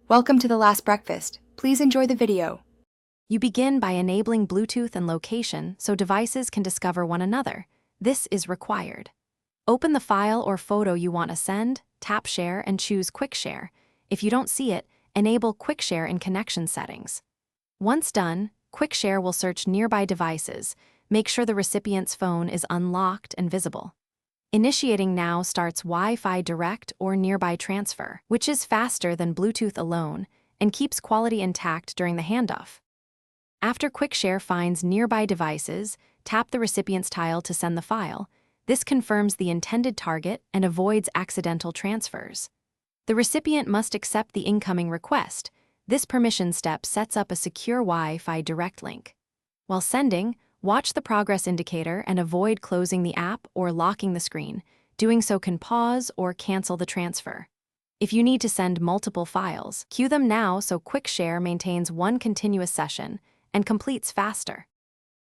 Welcome to the last breakfast. Please enjoy the video. You begin by enabling Bluetooth and location so devices can discover one another. This is required. Open the file or photo you want to send, tap Share, and choose Quick Share. If you don't see it, enable Quick Share in connection settings. Once done, Quick Share will search nearby devices. Make sure the recipient's phone is unlocked and visible. Initiating now starts Wi-Fi direct or nearby transfer, which is faster than Bluetooth alone and keeps quality intact during the handoff. After Quick Share finds nearby devices, tap the recipient's tile to send the file. This confirms the intended target and avoids accidental transfers. The recipient must accept the incoming request. This permission step sets up a secure Wi-Fi direct link. While sending, watch the progress indicator and avoid closing the app or locking the screen. Doing so can pause or cancel the transfer. If you need to send multiple files, queue them now so Quick Share maintains one continuous session and completes faster.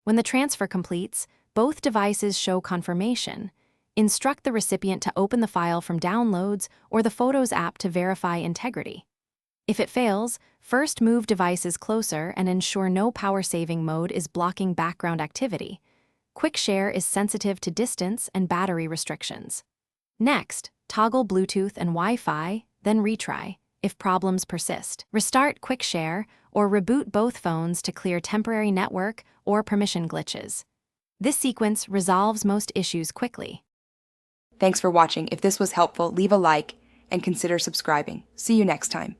When the transfer completes, both devices show confirmation. Instruct the recipient to open the file from Downloads or the Photos app to verify integrity. If it fails, first move devices closer and ensure no power-saving mode is blocking background activity. Quick Share is sensitive to distance and battery restrictions. Next, toggle Bluetooth and Wi-Fi, then retry. If problems persist, restart Quick Share or reboot both phones to clear temporary network or permission glitches. This sequence resolves most issues quickly. Thanks for watching. If this was helpful, leave a like and consider subscribing. See you next time.